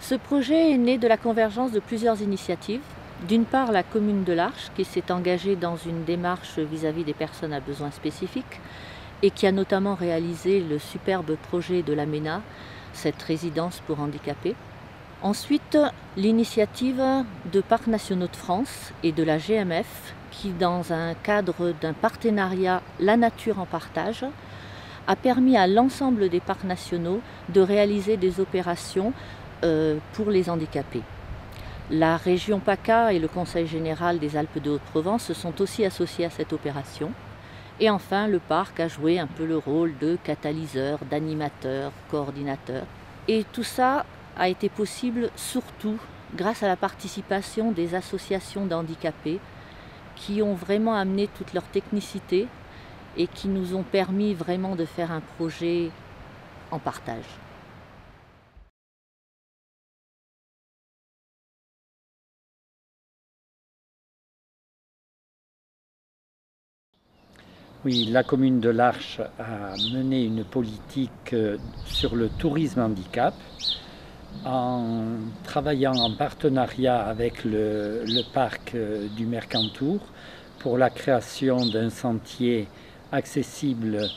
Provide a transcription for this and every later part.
Ce projet est né de la convergence de plusieurs initiatives. D'une part, la commune de l'Arche, qui s'est engagée dans une démarche vis-à-vis des personnes à besoins spécifiques et qui a notamment réalisé le superbe projet de l'AMENA, cette résidence pour handicapés. Ensuite, l'initiative de Parcs nationaux de France et de la GMF, qui, dans un cadre d'un partenariat La Nature en partage, a permis à l'ensemble des parcs nationaux de réaliser des opérations pour les handicapés. La région PACA et le Conseil général des Alpes de Haute-Provence se sont aussi associés à cette opération. Et enfin, le parc a joué un peu le rôle de catalyseur, d'animateur, coordinateur. Et tout ça a été possible surtout grâce à la participation des associations d'handicapés qui ont vraiment amené toute leur technicité et qui nous ont permis vraiment de faire un projet en partage. Oui, la commune de l'Arche a mené une politique sur le tourisme handicap en travaillant en partenariat avec le parc du Mercantour pour la création d'un sentier accessible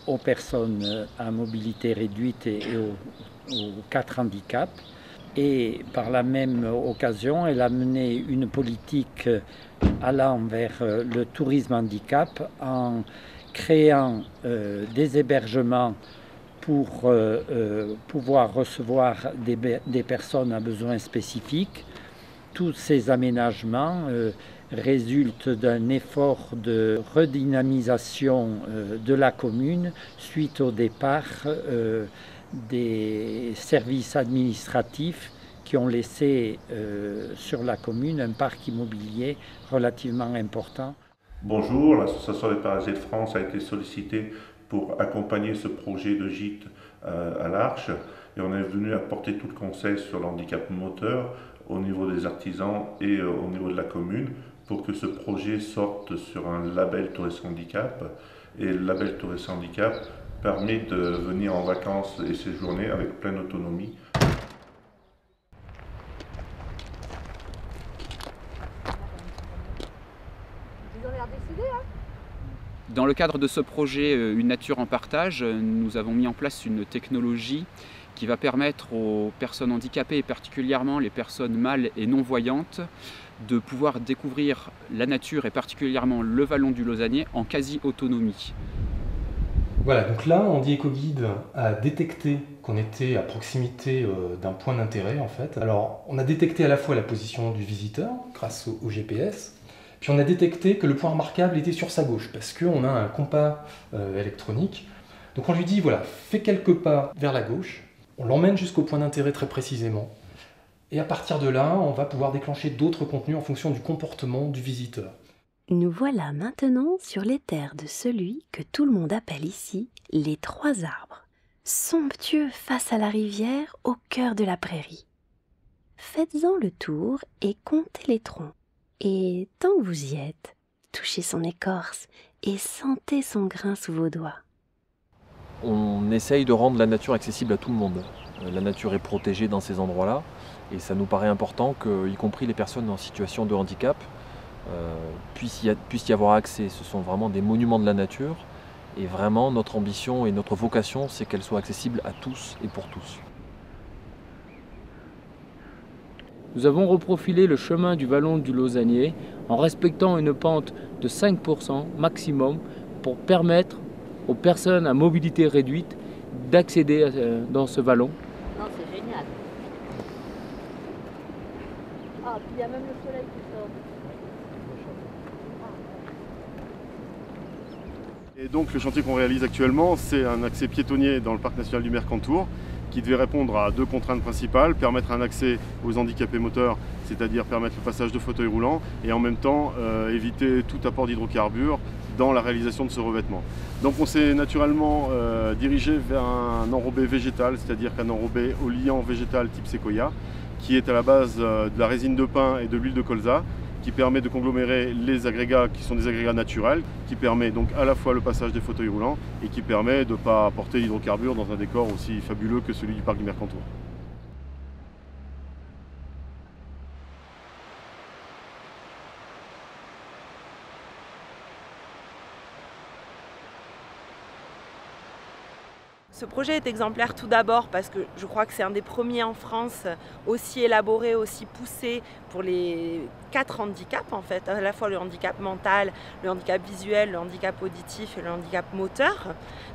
aux personnes à mobilité réduite et aux 4 handicaps. Et par la même occasion, elle a mené une politique allant vers le tourisme handicap en créant des hébergements pour pouvoir recevoir des personnes à besoins spécifiques. Tous ces aménagements résultent d'un effort de redynamisation de la commune suite au départ des services administratifs qui ont laissé sur la commune un parc immobilier relativement important. Bonjour, l'association des Paralysés de France a été sollicitée pour accompagner ce projet de gîte à l'Arche et on est venu apporter tout le conseil sur le handicap moteur au niveau des artisans et au niveau de la commune pour que ce projet sorte sur un label Tourisme Handicap. Et le label Tourisme Handicap permet de venir en vacances et séjourner avec pleine autonomie. Dans le cadre de ce projet Une nature en partage, nous avons mis en place une technologie qui va permettre aux personnes handicapées, et particulièrement les personnes mâles et non-voyantes, de pouvoir découvrir la nature et particulièrement le vallon du Lausannier en quasi-autonomie. Voilà, donc là, Handy Ecoguide a détecté qu'on était à proximité d'un point d'intérêt en fait. Alors, on a détecté à la fois la position du visiteur grâce au GPS, puis on a détecté que le point remarquable était sur sa gauche parce qu'on a un compas électronique. Donc on lui dit, voilà, fais quelques pas vers la gauche, on l'emmène jusqu'au point d'intérêt très précisément, et à partir de là, on va pouvoir déclencher d'autres contenus en fonction du comportement du visiteur. Nous voilà maintenant sur les terres de celui que tout le monde appelle ici les 3 arbres, somptueux face à la rivière au cœur de la prairie. Faites-en le tour et comptez les troncs. Et tant que vous y êtes, touchez son écorce et sentez son grain sous vos doigts. On essaye de rendre la nature accessible à tout le monde. La nature est protégée dans ces endroits-là et ça nous paraît important que, y compris les personnes en situation de handicap, puissent y avoir accès. Ce sont vraiment des monuments de la nature et vraiment notre ambition et notre vocation, c'est qu'elles soient accessibles à tous et pour tous. Nous avons reprofilé le chemin du vallon du Lausannier en respectant une pente de 5% maximum pour permettre aux personnes à mobilité réduite d'accéder dans ce vallon. Non, c'est génial. Ah, puis il y a même le soleil qui sort. Et donc le chantier qu'on réalise actuellement, c'est un accès piétonnier dans le parc national du Mercantour qui devait répondre à 2 contraintes principales, permettre un accès aux handicapés moteurs, c'est-à-dire permettre le passage de fauteuils roulants et en même temps éviter tout apport d'hydrocarbures dans la réalisation de ce revêtement. Donc on s'est naturellement dirigé vers un enrobé végétal, c'est-à-dire qu'un enrobé au liant végétal type séquoia, qui est à la base de la résine de pin et de l'huile de colza, qui permet de conglomérer les agrégats qui sont des agrégats naturels, qui permet donc à la fois le passage des fauteuils roulants et qui permet de ne pas apporter d'hydrocarbures dans un décor aussi fabuleux que celui du parc du Mercantour. Ce projet est exemplaire tout d'abord parce que je crois que c'est un des premiers en France aussi élaboré, aussi poussé pour les 4 handicaps en fait, à la fois le handicap mental, le handicap visuel, le handicap auditif et le handicap moteur.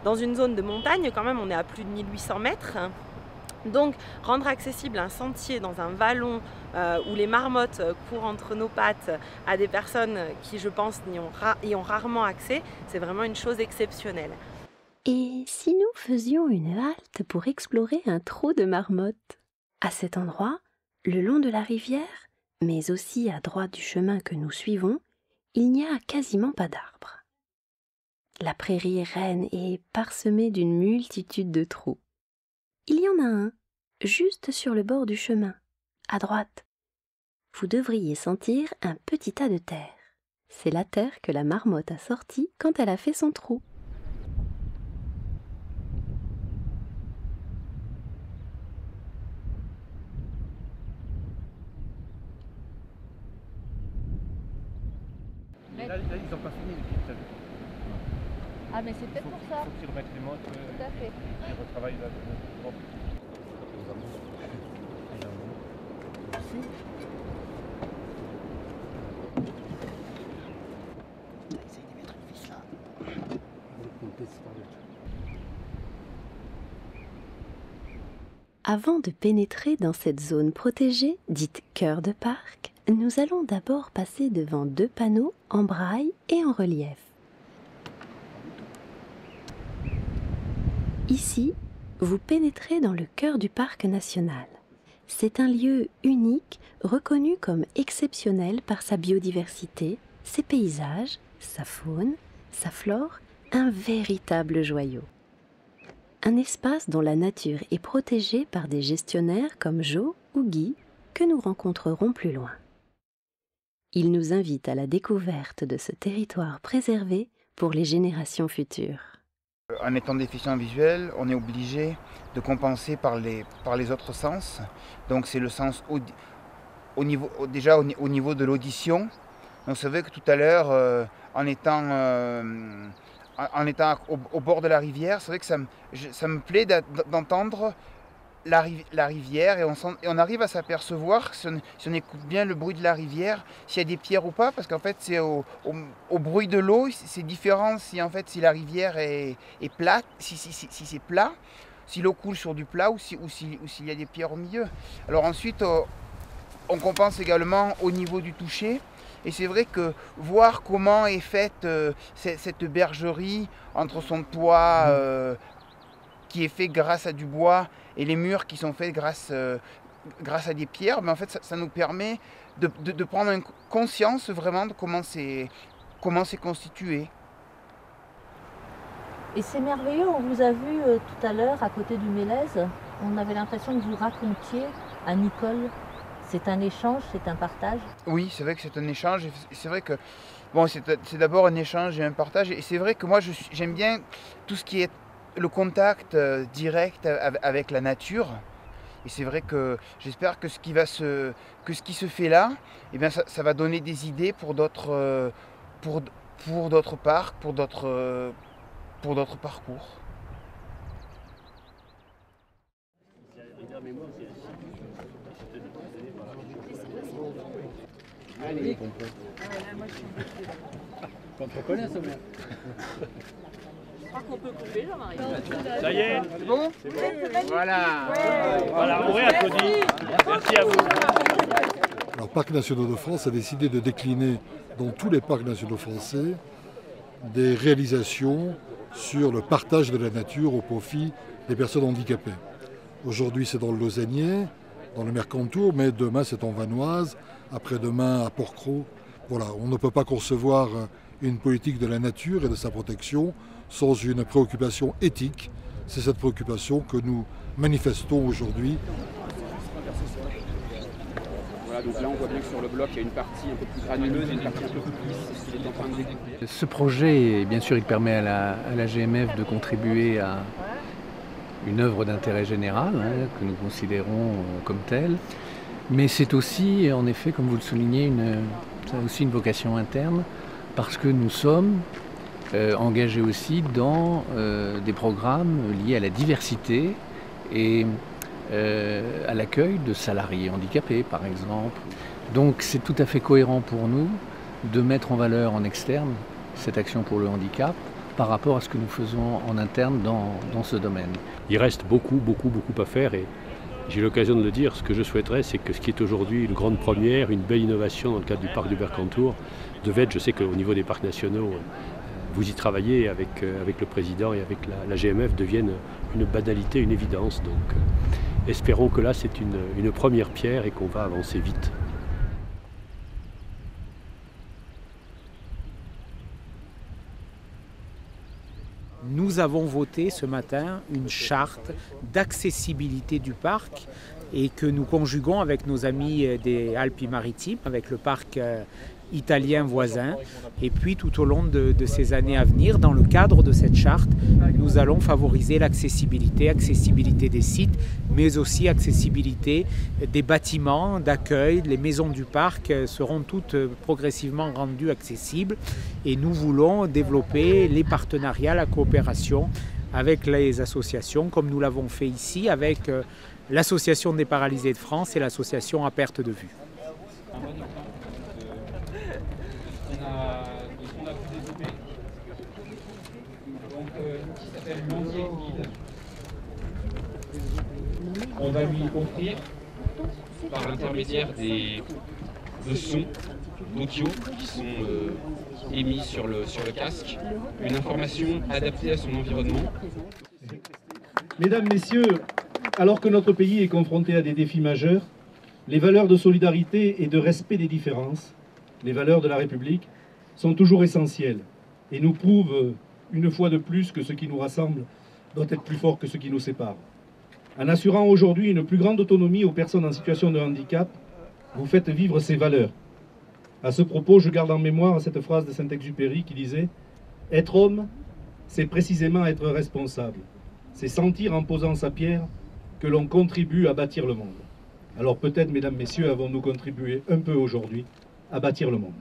Dans une zone de montagne quand même, on est à plus de 1800 mètres. Donc rendre accessible un sentier dans un vallon où les marmottes courent entre nos pattes à des personnes qui je pense y ont rarement accès, c'est vraiment une chose exceptionnelle. Et si nous faisions une halte pour explorer un trou de marmotte? À cet endroit, le long de la rivière, mais aussi à droite du chemin que nous suivons, il n'y a quasiment pas d'arbres. La prairie est reine et parsemée d'une multitude de trous. Il y en a un, juste sur le bord du chemin, à droite. Vous devriez sentir un petit tas de terre. C'est la terre que la marmotte a sortie quand elle a fait son trou. Là, ils n'ont pas fini les pieds. Ah, mais c'est peut-être pour ça. Il faut qu'ils remettent les mottes. Tout à fait. Ils retravaillent là. Bon. Essaye de mettre une vis là. Avant de pénétrer dans cette zone protégée, dite cœur de parc, nous allons d'abord passer devant 2 panneaux en braille et en relief. Ici, vous pénétrez dans le cœur du parc national. C'est un lieu unique, reconnu comme exceptionnel par sa biodiversité, ses paysages, sa faune, sa flore, un véritable joyau. Un espace dont la nature est protégée par des gestionnaires comme Jo ou Guy, que nous rencontrerons plus loin. Ils nous invitent à la découverte de ce territoire préservé pour les générations futures. En étant déficient visuel, on est obligé de compenser par les autres sens. Donc c'est le sens au niveau de l'audition. Donc c'est vrai que tout à l'heure, en étant au bord de la rivière, c'est vrai que ça me plaît d'entendre la rivière et on arrive à s'apercevoir, si on écoute bien le bruit de la rivière, s'il y a des pierres ou pas, parce qu'en fait c'est au bruit de l'eau, c'est différent si la rivière est plate, si c'est plat, si l'eau coule sur du plat ou s'il y a des pierres au milieu. Alors ensuite on compense également au niveau du toucher. Et c'est vrai que voir comment est faite cette bergerie entre son toit qui est fait grâce à du bois et les murs qui sont faits grâce à des pierres, mais en fait ça nous permet de prendre conscience vraiment de comment c'est constitué. Et c'est merveilleux, on vous a vu tout à l'heure à côté du Mélèze, on avait l'impression que vous racontiez à Nicole. C'est un échange, c'est un partage? Oui, c'est vrai que c'est un échange. C'est vrai que bon, c'est d'abord un échange et un partage. Et c'est vrai que moi, j'aime bien tout ce qui est le contact direct avec la nature. Et c'est vrai que j'espère que ce qui se fait là, eh bien, ça va donner des idées pour d'autres parcs, pour d'autres parcours. Allez, qu'on te reconnaisse au moins. Je crois qu'on peut couper, Jean-Marie. Ça y est, c'est bon? C'est bon. Voilà. Voilà, on réapplaudit. Merci à vous. Alors, Parcs nationaux de France a décidé de décliner dans tous les parcs nationaux français des réalisations sur le partage de la nature au profit des personnes handicapées. Aujourd'hui, c'est dans le Lausannier, dans le Mercantour, mais demain, c'est en Vanoise, après-demain, à Port-Cros. Voilà, on ne peut pas concevoir une politique de la nature et de sa protection sans une préoccupation éthique. C'est cette préoccupation que nous manifestons aujourd'hui. Voilà, donc là on voit bien que sur le bloc il y a une partie un peu plus granuleuse et une partie un peu plus lisse, c'est ce qu'il est en train de découvrir. Ce projet, bien sûr, il permet à la GMF de contribuer à une œuvre d'intérêt général, que nous considérons comme telle. Mais c'est aussi, en effet, comme vous le soulignez, ça a aussi une vocation interne, parce que nous sommes engagé aussi dans des programmes liés à la diversité et à l'accueil de salariés handicapés, par exemple. Donc c'est tout à fait cohérent pour nous de mettre en valeur en externe cette action pour le handicap par rapport à ce que nous faisons en interne dans ce domaine. Il reste beaucoup à faire et j'ai l'occasion de le dire, ce que je souhaiterais, c'est que ce qui est aujourd'hui une grande première, une belle innovation dans le cadre du parc du Mercantour, devait être, je sais qu'au niveau des parcs nationaux, vous y travaillez avec le président et avec la GMF, devienne une banalité, une évidence. Donc espérons que là c'est une première pierre et qu'on va avancer vite. Nous avons voté ce matin une charte d'accessibilité du parc et que nous conjuguons avec nos amis des Alpes-Maritimes, avec le parc italien voisin. Et puis tout au long de ces années à venir, dans le cadre de cette charte, nous allons favoriser l'accessibilité des sites, mais aussi accessibilité des bâtiments d'accueil. Les maisons du parc seront toutes progressivement rendues accessibles et nous voulons développer les partenariats, la coopération avec les associations, comme nous l'avons fait ici avec l'Association des paralysés de France et l'Association à perte de vue. On va lui offrir, par l'intermédiaire de sons audio qui sont émis sur le casque, une information adaptée à son environnement. Mesdames, Messieurs, alors que notre pays est confronté à des défis majeurs, les valeurs de solidarité et de respect des différences, les valeurs de la République, sont toujours essentielles et nous prouvent une fois de plus que ce qui nous rassemble doit être plus fort que ce qui nous sépare. En assurant aujourd'hui une plus grande autonomie aux personnes en situation de handicap, vous faites vivre ces valeurs. À ce propos, je garde en mémoire cette phrase de Saint-Exupéry qui disait « Être homme, c'est précisément être responsable. C'est sentir en posant sa pierre que l'on contribue à bâtir le monde. » Alors peut-être, mesdames, messieurs, avons-nous contribué un peu aujourd'hui à bâtir le monde.